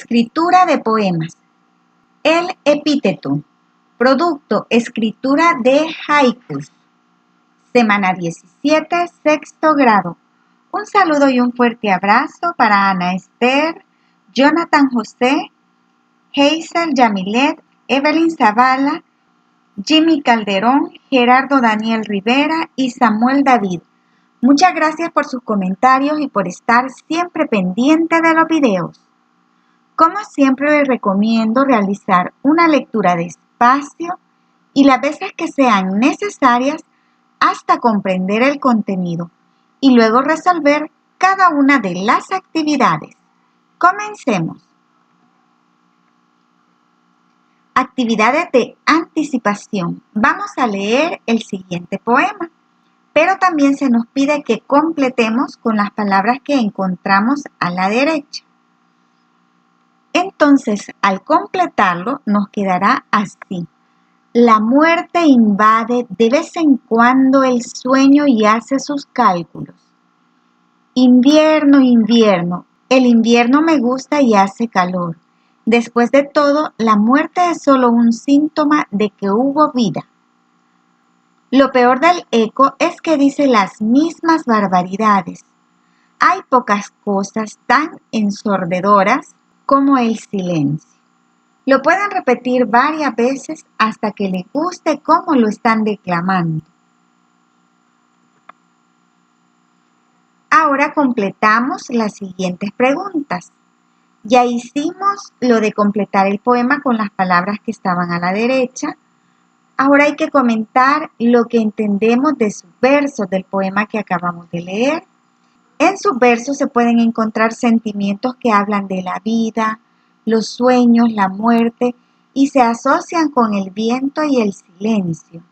Escritura de poemas. El epíteto. Producto, escritura de haikus. Semana 17, sexto grado. Un saludo y un fuerte abrazo para Ana Esther, Jonathan José, Hazel Yamilet, Evelyn Zavala, Jimmy Calderón, Gerardo Daniel Rivera y Samuel David. Muchas gracias por sus comentarios y por estar siempre pendiente de los videos. Como siempre les recomiendo realizar una lectura despacio y las veces que sean necesarias hasta comprender el contenido y luego resolver cada una de las actividades. Comencemos. Actividades de anticipación. Vamos a leer el siguiente poema, pero también se nos pide que completemos con las palabras que encontramos a la derecha. Entonces, al completarlo, nos quedará así. La muerte invade de vez en cuando el sueño y hace sus cálculos. Invierno, invierno, el invierno me gusta y hace calor. Después de todo, la muerte es solo un síntoma de que hubo vida. Lo peor del eco es que dice las mismas barbaridades. Hay pocas cosas tan ensordedoras como el silencio. Lo pueden repetir varias veces hasta que les guste cómo lo están declamando. Ahora completamos las siguientes preguntas. Ya hicimos lo de completar el poema con las palabras que estaban a la derecha. Ahora hay que comentar lo que entendemos de sus versos del poema que acabamos de leer. En sus versos se pueden encontrar sentimientos que hablan de la vida, los sueños, la muerte y se asocian con el viento y el silencio.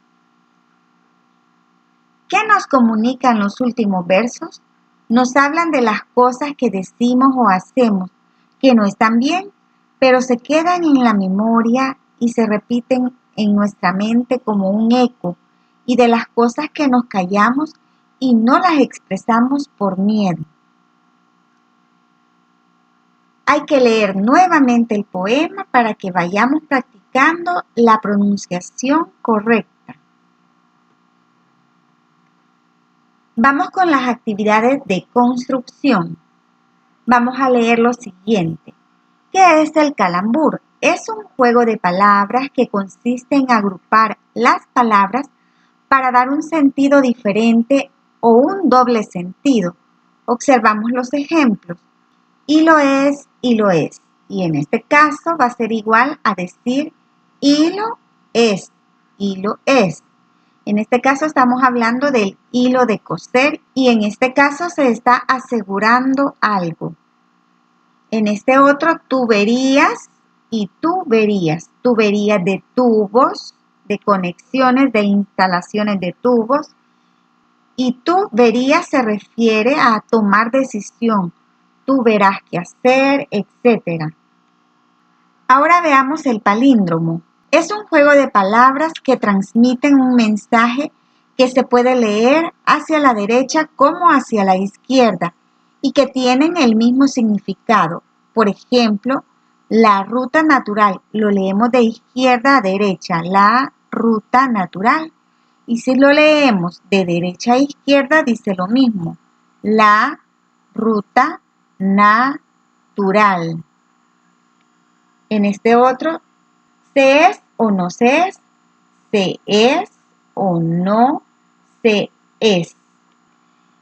¿Qué nos comunican los últimos versos? Nos hablan de las cosas que decimos o hacemos que no están bien, pero se quedan en la memoria y se repiten en nuestra mente como un eco, y de las cosas que nos callamos y no las expresamos por miedo. Hay que leer nuevamente el poema para que vayamos practicando la pronunciación correcta. Vamos con las actividades de construcción. Vamos a leer lo siguiente. ¿Qué es el calambur? Es un juego de palabras que consiste en agrupar las palabras para dar un sentido diferente o un doble sentido. Observamos los ejemplos. Hilo es, hilo es. Y en este caso va a ser igual a decir hilo es, hilo es. En este caso estamos hablando del hilo de coser y en este caso se está asegurando algo. En este otro, tuberías y tuberías. Tuberías de tubos, de conexiones, de instalaciones de tubos. Y tuberías se refiere a tomar decisión. Tú verás qué hacer, etc. Ahora veamos el palíndromo. Es un juego de palabras que transmiten un mensaje que se puede leer hacia la derecha como hacia la izquierda y que tienen el mismo significado. Por ejemplo, la ruta natural, lo leemos de izquierda a derecha, la ruta natural. Y si lo leemos de derecha a izquierda, dice lo mismo, la ruta natural. En este otro, se es o no se es o no se es.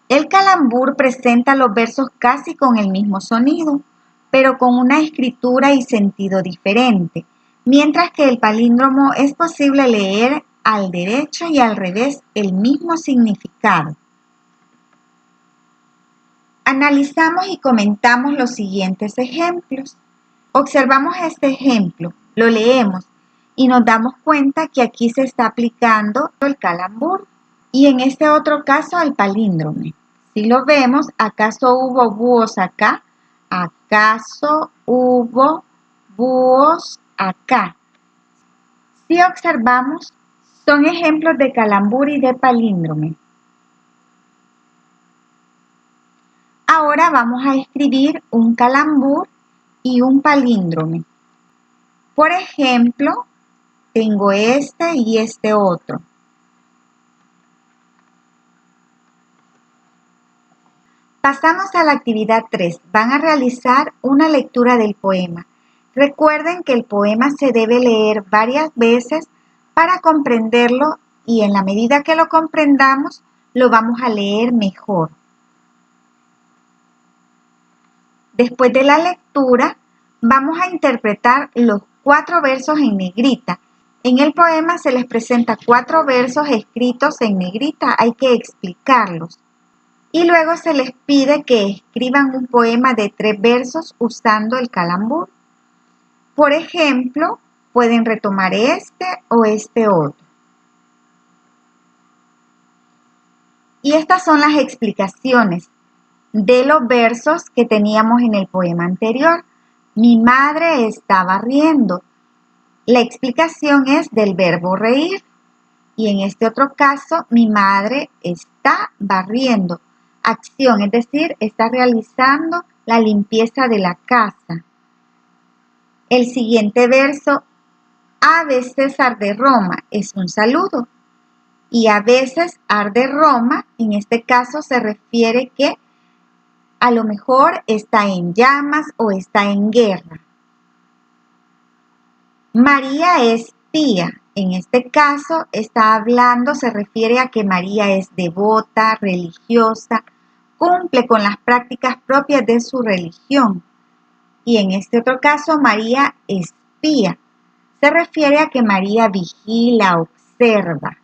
El calambur presenta los versos casi con el mismo sonido, pero con una escritura y sentido diferente, mientras que el palíndromo es posible leer al derecho y al revés el mismo significado. Analizamos y comentamos los siguientes ejemplos. Observamos este ejemplo, lo leemos y nos damos cuenta que aquí se está aplicando el calambur y en este otro caso el palíndrome. Si lo vemos, ¿acaso hubo búhos acá? ¿Acaso hubo búhos acá? Si observamos, son ejemplos de calambur y de palíndrome. Ahora vamos a escribir un calambur y un palíndromo. Por ejemplo, tengo este y este otro. Pasamos a la actividad 3. Van a realizar una lectura del poema. Recuerden que el poema se debe leer varias veces para comprenderlo y en la medida que lo comprendamos, lo vamos a leer mejor. Después de la lectura, vamos a interpretar los 4 versos en negrita. En el poema se les presenta 4 versos escritos en negrita, hay que explicarlos. Y luego se les pide que escriban un poema de 3 versos usando el calambur. Por ejemplo, pueden retomar este o este otro. Y estas son las explicaciones de los versos que teníamos en el poema anterior. Mi madre está barriendo. La explicación es del verbo reír. Y en este otro caso, mi madre está barriendo. Acción, es decir, está realizando la limpieza de la casa. El siguiente verso, a veces arde Roma, es un saludo. Y a veces arde Roma, en este caso se refiere que a lo mejor está en llamas o está en guerra. María es pía. En este caso está hablando, se refiere a que María es devota, religiosa, cumple con las prácticas propias de su religión. Y en este otro caso, María espía. Se refiere a que María vigila, observa.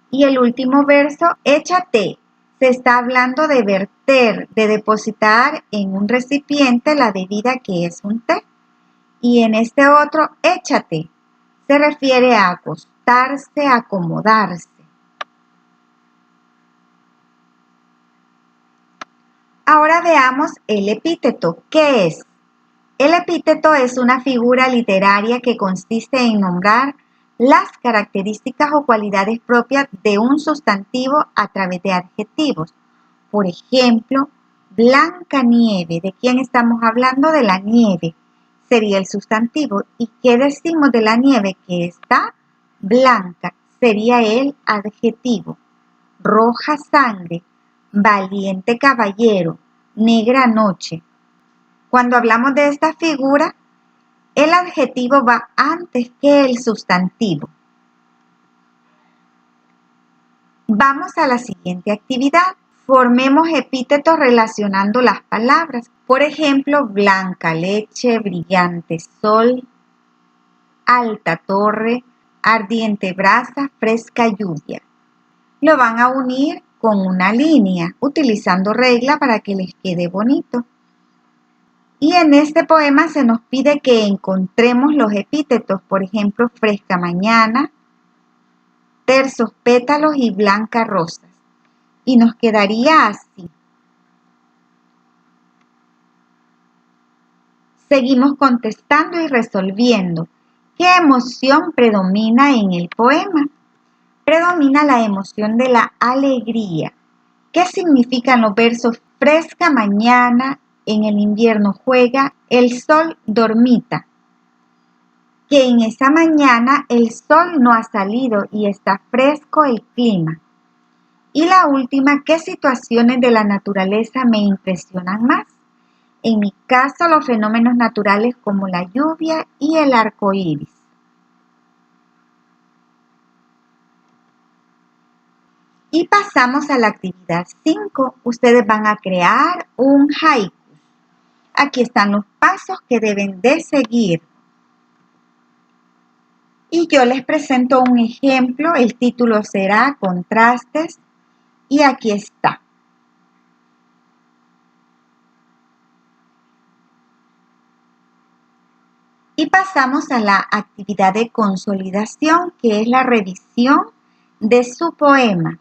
Y el último verso, échate. Se está hablando de verter, de depositar en un recipiente la bebida que es un té. Y en este otro, échate. Se refiere a acostarse, a acomodarse. Ahora veamos el epíteto. ¿Qué es? El epíteto es una figura literaria que consiste en nombrar las características o cualidades propias de un sustantivo a través de adjetivos. Por ejemplo, Blancanieve. ¿De quién estamos hablando? De la nieve. Sería el sustantivo. ¿Y qué decimos de la nieve? Que está blanca. Sería el adjetivo. Roja sangre. Valiente caballero. Negra noche. Cuando hablamos de esta figura, el adjetivo va antes que el sustantivo. Vamos a la siguiente actividad. Formemos epítetos relacionando las palabras. Por ejemplo, blanca leche, brillante sol, alta torre, ardiente brasa, fresca lluvia. Lo van a unir con una línea, utilizando regla para que les quede bonito. Y en este poema se nos pide que encontremos los epítetos, por ejemplo, fresca mañana, tersos pétalos y blanca rosas. Y nos quedaría así. Seguimos contestando y resolviendo. ¿Qué emoción predomina en el poema? Predomina la emoción de la alegría. ¿Qué significan los versos fresca mañana, en el invierno juega, el sol dormita? Que en esa mañana el sol no ha salido y está fresco el clima. Y la última, ¿qué situaciones de la naturaleza me impresionan más? En mi caso, los fenómenos naturales como la lluvia y el arco iris. Y pasamos a la actividad 5. Ustedes van a crear un haiku. Aquí están los pasos que deben de seguir. Y yo les presento un ejemplo. El título será Contrastes. Y aquí está. Y pasamos a la actividad de consolidación, que es la revisión de su poema.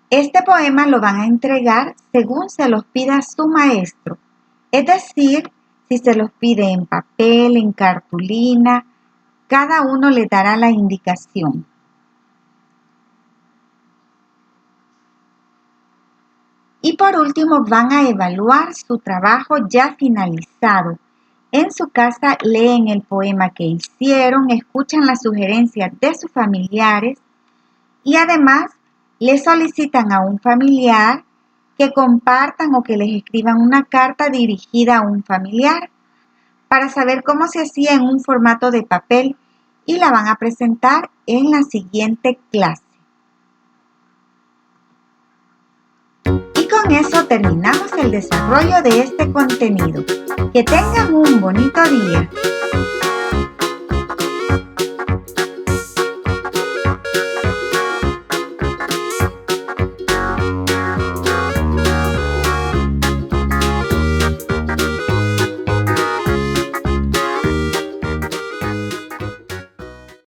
Este poema lo van a entregar según se los pida su maestro. Es decir, si se los pide en papel, en cartulina, cada uno le dará la indicación. Y por último, van a evaluar su trabajo ya finalizado. En su casa leen el poema que hicieron, escuchan las sugerencias de sus familiares y además le solicitan a un familiar que compartan o que les escriban una carta dirigida a un familiar para saber cómo se hacía en un formato de papel y la van a presentar en la siguiente clase. Y con eso terminamos el desarrollo de este contenido. Que tengan un bonito día.